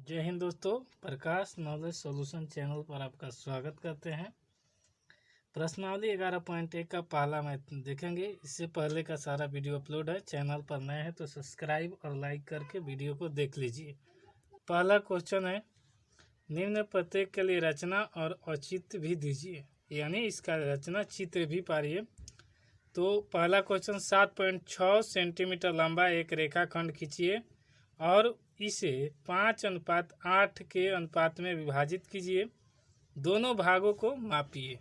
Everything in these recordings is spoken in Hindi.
जय हिंद दोस्तों, प्रकाश नॉलेज सॉल्यूशन चैनल पर आपका स्वागत करते हैं। प्रश्नावली 11.1 का पहला मैथ देखेंगे। इससे पहले का सारा वीडियो अपलोड है। चैनल पर नए हैं तो सब्सक्राइब और लाइक करके वीडियो को देख लीजिए। पहला क्वेश्चन है, निम्न प्रत्येक के लिए रचना और औचित्य भी दीजिए, यानी इसका रचना चित्र भी पारिए। तो पहला क्वेश्चन, 7.6 सेंटीमीटर लंबा एक रेखाखंड खींचिए और इसे 5:8 के अनुपात में विभाजित कीजिए। दोनों भागों को मापिए।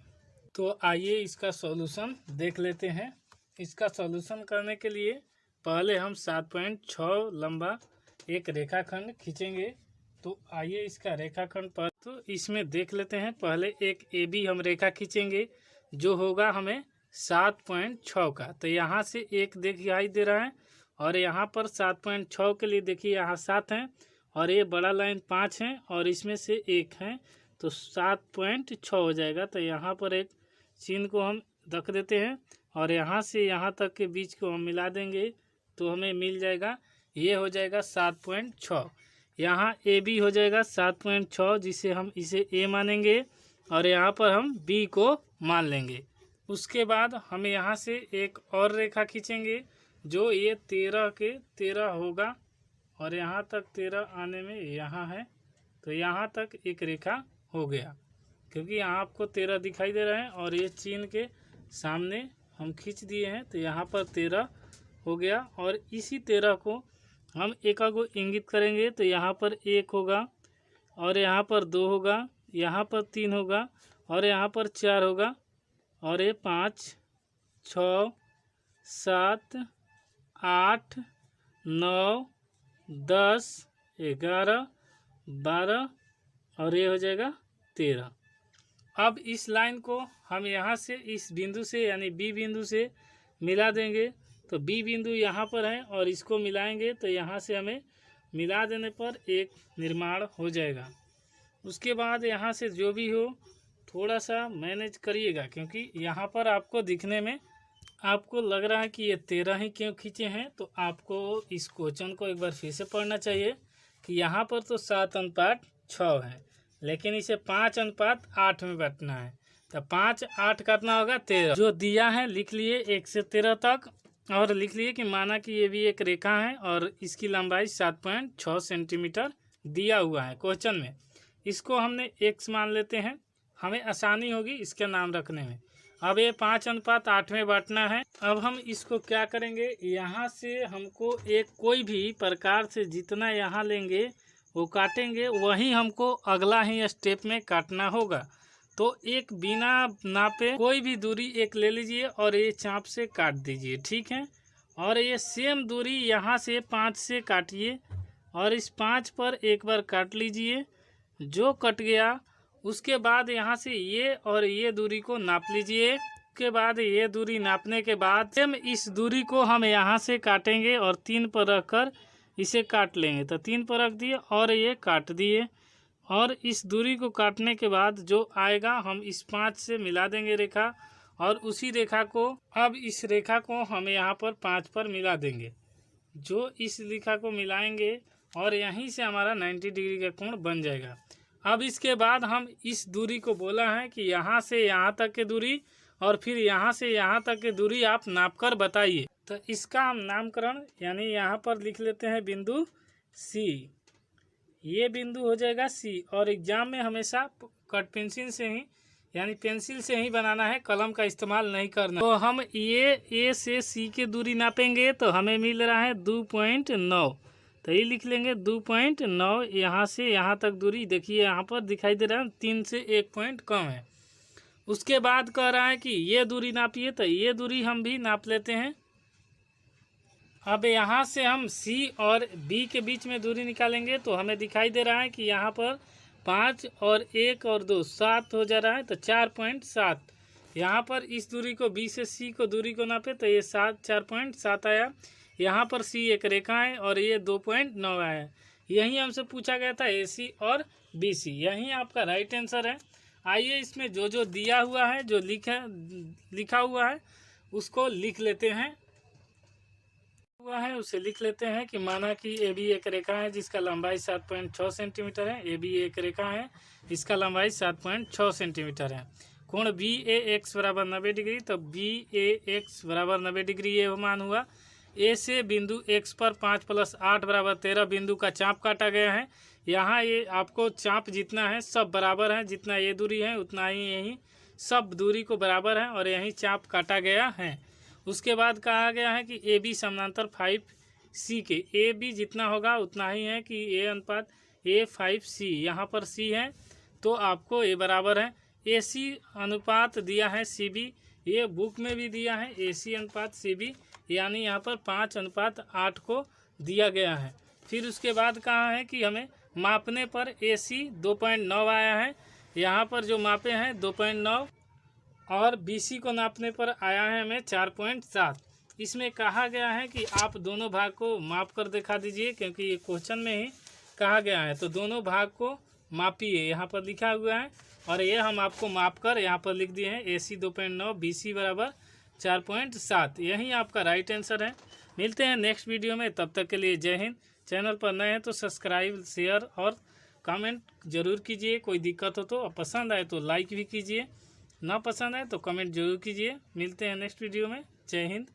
तो आइए इसका सॉल्यूशन देख लेते हैं। इसका सॉल्यूशन करने के लिए पहले हम 7.6 लंबा एक रेखाखंड खींचेंगे। तो आइए इसका रेखाखंड पर तो इसमें देख लेते हैं। पहले एक AB हम रेखा खींचेंगे जो होगा हमें 7.6 का। तो यहाँ से एक दिखाई दे रहा है और यहाँ पर 7.6 के लिए देखिए यहाँ 7 है और ये बड़ा लाइन 5 है और इसमें से एक है, तो 7.6 हो जाएगा। तो यहाँ पर एक चिन्ह को हम रख देते हैं और यहाँ से यहाँ तक के बीच को हम मिला देंगे तो हमें मिल जाएगा, ये हो जाएगा 7.6। यहाँ AB हो जाएगा 7.6, जिसे हम इसे A मानेंगे और यहाँ पर हम B को मान लेंगे। उसके बाद हम यहाँ से एक और रेखा खींचेंगे जो ये 13 के 13 होगा और यहाँ तक 13 आने में यहाँ है, तो यहाँ तक एक रेखा हो गया क्योंकि यहाँ आपको 13 दिखाई दे रहा है और ये चिन्ह के सामने हम खींच दिए हैं, तो यहाँ पर 13 हो गया। और इसी 13 को हम एक को इंगित करेंगे तो यहाँ पर 1 होगा और यहाँ पर 2 होगा, यहाँ पर 3 होगा और यहाँ पर 4 होगा और ये 5, 6, 7, 8, 9, 10, 11, 12 और ये हो जाएगा 13। अब इस लाइन को हम यहाँ से इस बिंदु से यानी B बिंदु से मिला देंगे। तो B बिंदु यहाँ पर है और इसको मिलाएंगे तो यहाँ से हमें मिला देने पर एक निर्माण हो जाएगा। उसके बाद यहाँ से जो भी हो थोड़ा सा मैनेज करिएगा क्योंकि यहाँ पर आपको दिखने में आपको लग रहा है कि ये 13 ही क्यों खींचे हैं। तो आपको इस क्वेश्चन को एक बार फिर से पढ़ना चाहिए कि यहाँ पर तो 7:6 है लेकिन इसे 5:8 में बांटना है। तो 5/8 काटना होगा 13। जो दिया है लिख लिए 1 से 13 तक और लिख लिए कि माना कि ये भी एक रेखा है और इसकी लंबाई 7.6 सेंटीमीटर दिया हुआ है क्वेश्चन में। इसको हमने x मान लेते हैं, हमें आसानी होगी इसका नाम रखने में। अब ये 5:8 में बांटना है। अब हम इसको क्या करेंगे, यहाँ से हमको एक कोई भी प्रकार से जितना यहाँ लेंगे वो काटेंगे, वही हमको अगला ही स्टेप में काटना होगा। तो एक बिना नापे कोई भी दूरी एक ले लीजिए और ये चाप से काट दीजिए, ठीक है। और ये सेम दूरी यहाँ से 5 से काटिए और इस 5 पर एक बार काट लीजिए। जो कट गया उसके बाद यहाँ से ये और ये दूरी को नाप लीजिए। उसके बाद ये दूरी नापने के बाद सेम इस दूरी को हम यहाँ से काटेंगे और 3 पर रख कर इसे काट लेंगे। तो 3 पर रख दिए और ये काट दिए और इस दूरी को काटने के बाद जो आएगा हम इस 5 से मिला देंगे रेखा और उसी रेखा को अब इस रेखा को हम यहाँ पर 5 पर मिला देंगे। जो इस रेखा को मिलाएंगे और यहीं से हमारा 90 डिग्री का कोण बन जाएगा। अब इसके बाद हम इस दूरी को बोला है कि यहाँ से यहाँ तक की दूरी और फिर यहाँ से यहाँ तक की दूरी आप नाप कर बताइए। तो इसका हम नामकरण यानी यहाँ पर लिख लेते हैं बिंदु C। ये बिंदु हो जाएगा C और एग्जाम में हमेशा कट पेंसिल से ही यानी पेंसिल से ही बनाना है, कलम का इस्तेमाल नहीं करना। तो हम ये A से C की दूरी नापेंगे तो हमें मिल रहा है 2.9। तो ये लिख लेंगे 2.9। यहाँ से यहाँ तक दूरी देखिए यहाँ पर दिखाई दे रहा है 3 से 1 पॉइंट कम है। उसके बाद कह रहा है कि ये दूरी नापिए, तो ये दूरी हम भी नाप लेते हैं। अब यहाँ से हम C और B के बीच में दूरी निकालेंगे तो हमें दिखाई दे रहा है कि यहाँ पर 5 और 1 और 2 7 हो जा रहा है, तो 4.7। यहाँ पर इस दूरी को B से C को दूरी को नापे तो ये 4.7 आया। यहाँ पर C एक रेखा है और ये 2.9 आया। यही हमसे पूछा गया था AC और BC। यही आपका राइट आंसर है। आइए इसमें जो जो दिया हुआ है, जो लिखा हुआ है उसको लिख लेते हैं। हुआ है उसे लिख लेते हैं कि माना कि ए बी एक रेखा है जिसका लंबाई 7.6 सेंटीमीटर है। ए बी एक रेखा है, इसका लंबाई 7.6 सेंटीमीटर है। कोण बी ए एक्स बराबर 90 डिग्री, तो बी ए एक्स बराबर 90 डिग्री ये मान हुआ। ए से बिंदु एक्स पर 5 + 8 = 13 बिंदु का चाप काटा गया है। यहाँ ये आपको चाप जितना है सब बराबर है, जितना ये दूरी है उतना ही यही सब दूरी को बराबर है और यही चाप काटा गया है। उसके बाद कहा गया है कि ए बी समानांतर 5C के, ए बी जितना होगा उतना ही है कि ए अनुपात ए 5C, यहाँ पर C है तो आपको ए बराबर है ए सी अनुपात दिया है सी बी, ये बुक में भी दिया है ए सी अनुपात सी बी, यानी यहाँ पर 5:8 को दिया गया है। फिर उसके बाद कहा है कि हमें मापने पर ए सी 2.9 आया है, यहाँ पर जो मापे हैं 2.9 और BC को नापने पर आया है हमें 4.7। इसमें कहा गया है कि आप दोनों भाग को माप कर दिखा दीजिए, क्योंकि ये क्वेश्चन में ही कहा गया है। तो दोनों भाग को मापिए, यहाँ पर लिखा हुआ है और ये हम आपको माप कर यहाँ पर लिख दिए हैं AC 2.9 BC बराबर 4.7। यही आपका राइट आंसर है। मिलते हैं नेक्स्ट वीडियो में, तब तक के लिए जय हिंद। चैनल पर नए हैं तो सब्सक्राइब, शेयर और कमेंट जरूर कीजिए। कोई दिक्कत हो तो, पसंद आए तो लाइक भी कीजिए, ना पसंद आए तो कमेंट जरूर कीजिए। मिलते हैं नेक्स्ट वीडियो में। जय हिंद।